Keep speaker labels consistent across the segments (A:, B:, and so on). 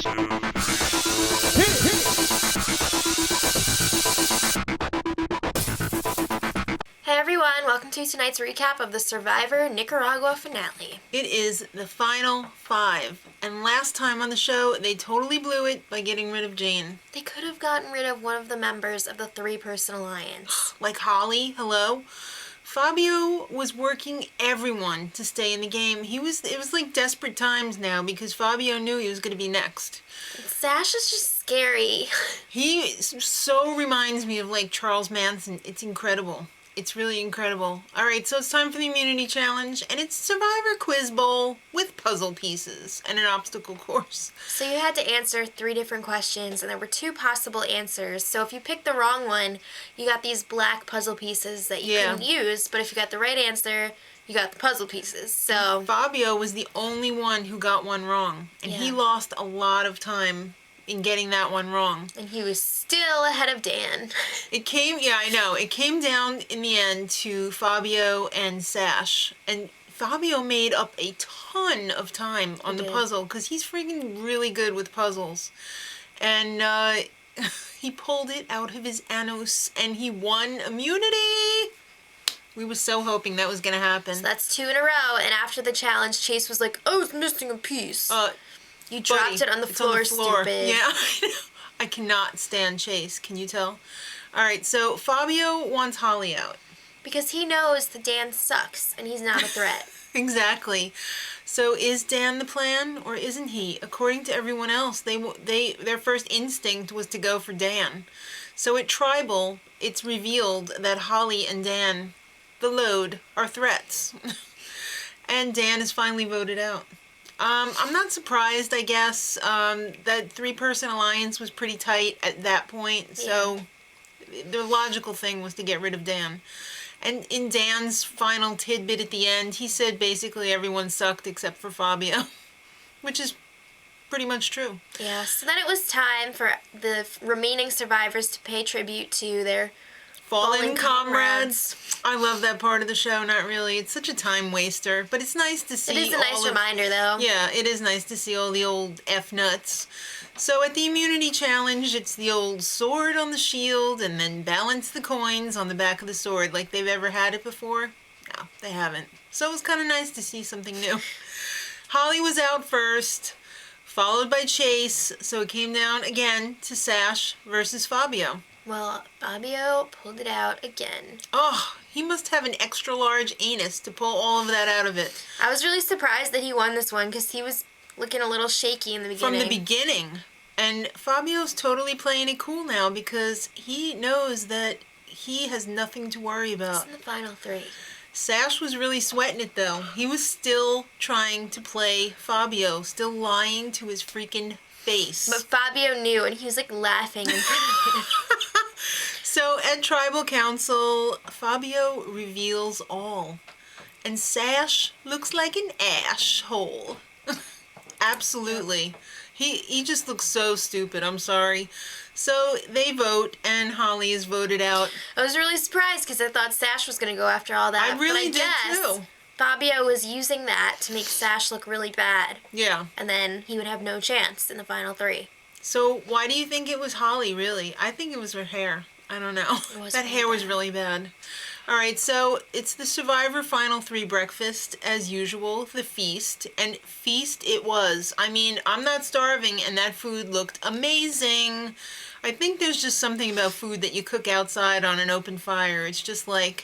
A: Hey everyone, welcome to tonight's recap of the Survivor Nicaragua finale.
B: It is the final 5, and last time on the show, they totally blew it by getting rid of Jane.
A: They could have gotten rid of one of the members of the 3-person alliance.
B: Like Holly, hello? Fabio was working everyone to stay in the game. It was like desperate times now because Fabio knew he was going to be next.
A: Sash is just scary.
B: He so reminds me of like Charles Manson. It's incredible. It's really incredible. All right, so it's time for the immunity challenge, and it's Survivor Quiz Bowl with puzzle pieces and an obstacle course.
A: So you had to answer 3 different questions, and there were 2 possible answers. So if you picked the wrong one, you got these black puzzle pieces that you couldn't use, but if you got the right answer, you got the puzzle pieces. So
B: Fabio was the only one who got one wrong, and he lost a lot of time in getting that one wrong.
A: And he was still ahead of Dan.
B: It came down in the end to Fabio and Sash. And Fabio made up a ton of time on the puzzle because he's freaking really good with puzzles. And he pulled it out of his anus and he won immunity. We were so hoping that was going to happen.
A: So that's 2 in a row. And after the challenge, Chase was like, "Oh, it's missing a piece." You dropped it on the floor, stupid.
B: Yeah, I cannot stand Chase. Can you tell? All right, so Fabio wants Holly out.
A: Because he knows that Dan sucks, and he's not a threat.
B: Exactly. So is Dan the plan, or isn't he? According to everyone else, their first instinct was to go for Dan. So at Tribal, it's revealed that Holly and Dan, the load, are threats. And Dan is finally voted out. I'm not surprised, I guess. That 3-person alliance was pretty tight at that point, so the logical thing was to get rid of Dan. And in Dan's final tidbit at the end, he said basically everyone sucked except for Fabio, which is pretty much true.
A: Yeah, so then it was time for the remaining survivors to pay tribute to their fallen comrades.
B: I love that part of the show, not really. It's such a time waster, but it's nice to see.
A: It is a nice reminder, though.
B: Yeah, it is nice to see all the old F-nuts. So at the immunity challenge, it's the old sword on the shield and then balance the coins on the back of the sword like they've ever had it before. No, they haven't. So it was kind of nice to see something new. Holly was out first, followed by Chase, so it came down again to Sash versus Fabio.
A: Well, Fabio pulled it out again.
B: Oh, he must have an extra large anus to pull all of that out of it.
A: I was really surprised that he won this one because he was looking a little shaky in the beginning.
B: From the beginning. And Fabio's totally playing it cool now because he knows that he has nothing to worry about.
A: It's in the final 3.
B: Sash was really sweating it though. He was still trying to play Fabio, still lying to his freaking face.
A: But Fabio knew and he was like laughing in front of him.
B: So at Tribal Council, Fabio reveals all. And Sash looks like an ash hole. Absolutely. He just looks so stupid, I'm sorry. So they vote and Holly is voted out.
A: I was really surprised because I thought Sash was going to go after all that.
B: I really
A: did too. Fabio was using that to make Sash look really bad.
B: Yeah.
A: And then he would have no chance in the final 3.
B: So why do you think it was Holly, really? I think it was her hair. I don't know. That hair was really bad. All right, so it's the Survivor Final 3 breakfast, as usual, the feast. And feast it was. I mean, I'm not starving, and that food looked amazing. I think there's just something about food that you cook outside on an open fire. It's just like,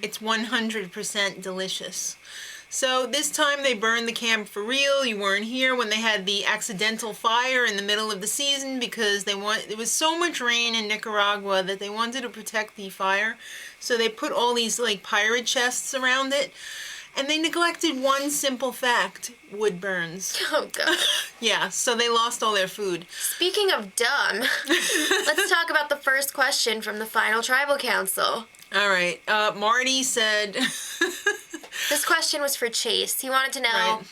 B: it's 100% delicious. So this time they burned the camp for real. You weren't here when they had the accidental fire in the middle of the season because there was so much rain in Nicaragua that they wanted to protect the fire. So they put all these like pirate chests around it. And they neglected one simple fact: wood burns.
A: Oh, God.
B: Yeah, so they lost all their food.
A: Speaking of dumb, let's talk about the first question from the final Tribal Council.
B: All right. Marty said...
A: This question was for Chase. He wanted to know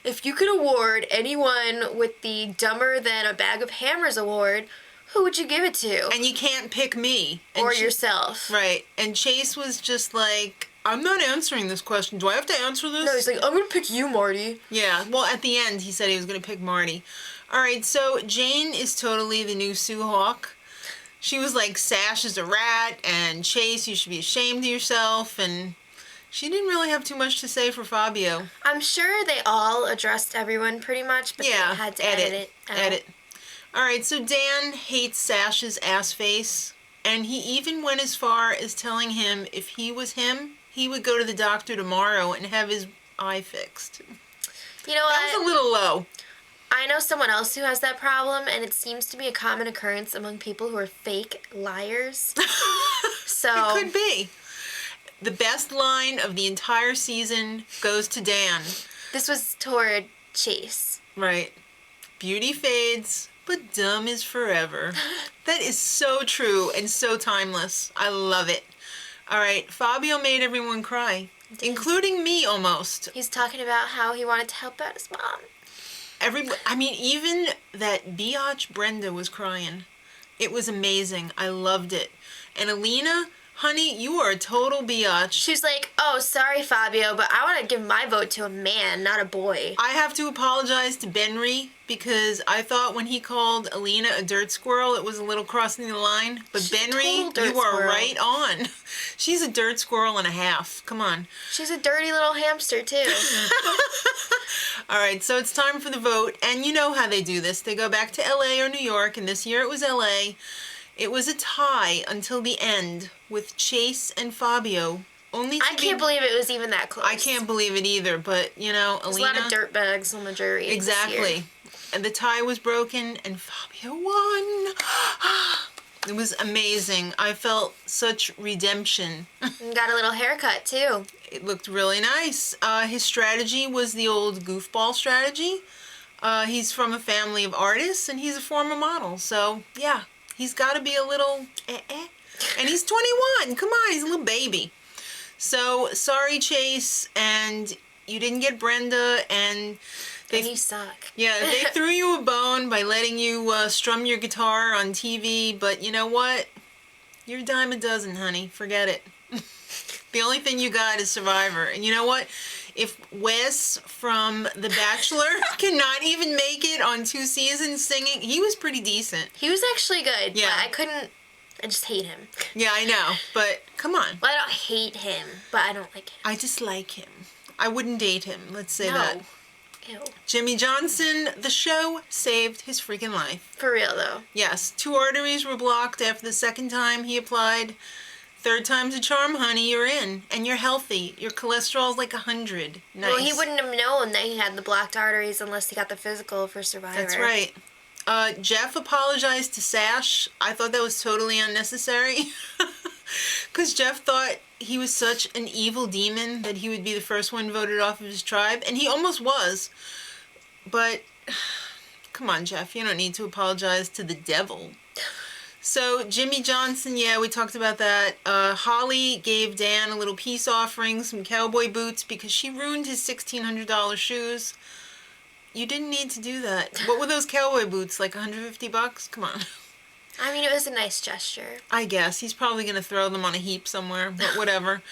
A: if you could award anyone with the Dumber Than a Bag of Hammers award, who would you give it to?
B: And you can't pick me.
A: Or yourself.
B: Right. And Chase was just like, I'm not answering this question. Do I have to answer this?
A: No, he's like, I'm going to pick you, Marty.
B: Yeah. Well, at the end, he said he was going to pick Marty. All right, so Jane is totally the new Sue Hawk. She was like, Sash is a rat, and Chase, you should be ashamed of yourself, and she didn't really have too much to say for Fabio.
A: I'm sure they all addressed everyone pretty much, but they had to edit it out.
B: Edit. All right, so Dan hates Sash's ass face, and he even went as far as telling him if he was him, he would go to the doctor tomorrow and have his eye fixed.
A: You know what?
B: That was a little low.
A: I know someone else who has that problem, and it seems to be a common occurrence among people who are fake liars. So
B: it could be. The best line of the entire season goes to Dan.
A: This was toward Chase.
B: Right. Beauty fades, but dumb is forever. That is so true and so timeless. I love it. All right, Fabio made everyone cry, including me almost.
A: He's talking about how he wanted to help out his mom.
B: Even that biatch Brenda was crying. It was amazing. I loved it. And Alina, honey, you are a total biatch.
A: She's like, oh, sorry, Fabio, but I want to give my vote to a man, not a boy.
B: I have to apologize to Benry because I thought when he called Alina a dirt squirrel, it was a little crossing the line. But
A: She's
B: Benry, you are right on. She's a dirt squirrel and a half. Come on.
A: She's a dirty little hamster, too.
B: All right, so it's time for the vote. And you know how they do this. They go back to L.A. or New York, and this year it was L.A. It was a tie until the end with Chase and Fabio.
A: I can't believe it was even that close.
B: I can't believe it either, but, you know,
A: There's
B: Alina...
A: a lot of dirtbags on the jury.
B: Exactly. And the tie was broken, and Fabio won. It was amazing. I felt such redemption.
A: And got a little haircut, too.
B: It looked really nice. His strategy was the old goofball strategy. He's from a family of artists, and he's a former model. So, yeah, he's got to be a little And he's 21. Come on, he's a little baby. So, sorry, Chase, and you didn't get Brenda, and
A: you suck.
B: Yeah, they threw you a bone by letting you strum your guitar on TV, but you know what? You're a dime a dozen, honey. Forget it. The only thing you got is Survivor. And you know what? If Wes from The Bachelor cannot even make it on 2 seasons singing, he was pretty decent.
A: He was actually good.
B: Yeah.
A: But I just hate him.
B: Yeah, I know. But come on.
A: Well, I don't hate him, but I don't like him.
B: I dislike him. I wouldn't date him. Let's say that.
A: Ew.
B: Jimmy Johnson, the show saved his freaking life.
A: For real, though.
B: Yes. 2 arteries were blocked after the 2nd time he applied. 3rd time's a charm, honey. You're in. And you're healthy. Your cholesterol's like 100. Nice.
A: Well, he wouldn't have known that he had the blocked arteries unless he got the physical for Survivor.
B: That's right. Jeff apologized to Sash. I thought that was totally unnecessary. Because Jeff thought he was such an evil demon that he would be the first one voted off of his tribe. And he almost was. But, come on, Jeff. You don't need to apologize to the devil. So, Jimmy Johnson, yeah, we talked about that. Holly gave Dan a little peace offering, some cowboy boots, because she ruined his $1,600 shoes. You didn't need to do that. What were those cowboy boots, like $150? Come on.
A: I mean, it was a nice gesture.
B: I guess. He's probably going to throw them on a heap somewhere, but whatever.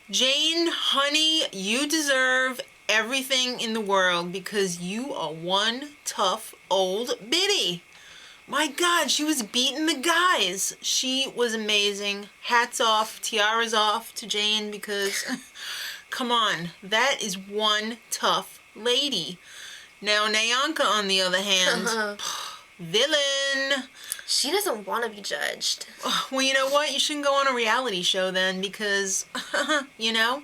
B: Jane, honey, you deserve everything in the world because you are one tough old biddy. My God, she was beating the guys. She was amazing. Hats off, tiaras off to Jane because, come on, that is one tough lady. Now, Nayanka, on the other hand, villain.
A: She doesn't want to be judged.
B: Well, you know what? You shouldn't go on a reality show then because, you know?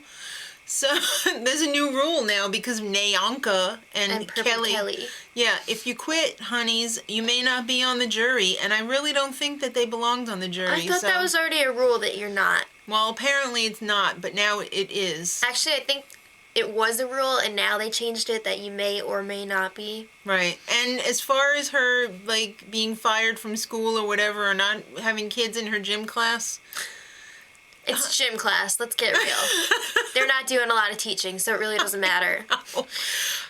B: So, there's a new rule now because of Nayanka and Kelly. Yeah, if you quit, honeys, you may not be on the jury. And I really don't think that they belonged on the jury.
A: I thought that was already a rule that you're not.
B: Well, apparently it's not, but now it is.
A: Actually, I think it was a rule, and now they changed it that you may or may not be.
B: Right. And as far as her, like, being fired from school or whatever, or not having kids in her gym class...
A: It's gym class. Let's get real. They're not doing a lot of teaching, so it really doesn't matter.
B: All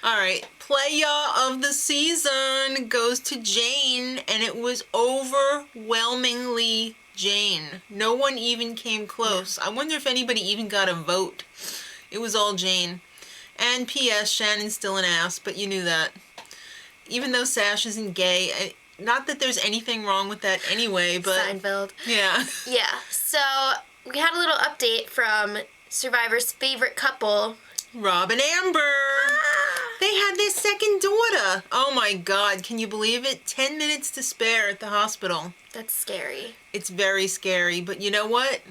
B: right. Playa of the season goes to Jane, and it was overwhelmingly Jane. No one even came close. I wonder if anybody even got a vote. It was all Jane. And P.S. Shannon's still an ass, but you knew that. even though Sash isn't gay, not that there's anything wrong with that anyway, but...
A: Seinfeld.
B: Yeah.
A: Yeah, so we had a little update from Survivor's favorite couple.
B: Rob and Amber. They had their second daughter. Oh my God, can you believe it? 10 minutes to spare at the hospital.
A: That's scary.
B: It's very scary, but you know what?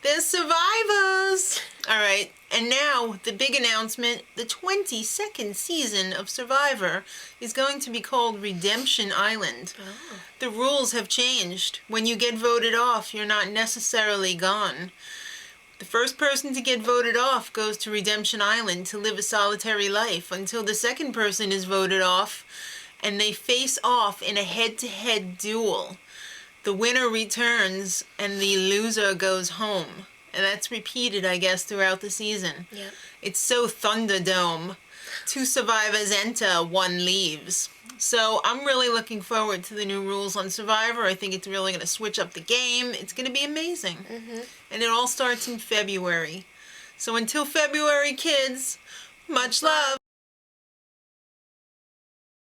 B: They're survivors. All right, and now the big announcement, the 22nd season of Survivor is going to be called Redemption Island.
A: Oh.
B: The rules have changed. When you get voted off, you're not necessarily gone. The first person to get voted off goes to Redemption Island to live a solitary life until the second person is voted off, and they face off in a head-to-head duel. The winner returns and the loser goes home. And that's repeated, I guess, throughout the season.
A: Yep.
B: It's so Thunderdome. 2 survivors enter, 1 leaves. So I'm really looking forward to the new rules on Survivor. I think it's really going to switch up the game. It's going to be amazing.
A: Mm-hmm.
B: And it all starts in February. So until February, kids, much love.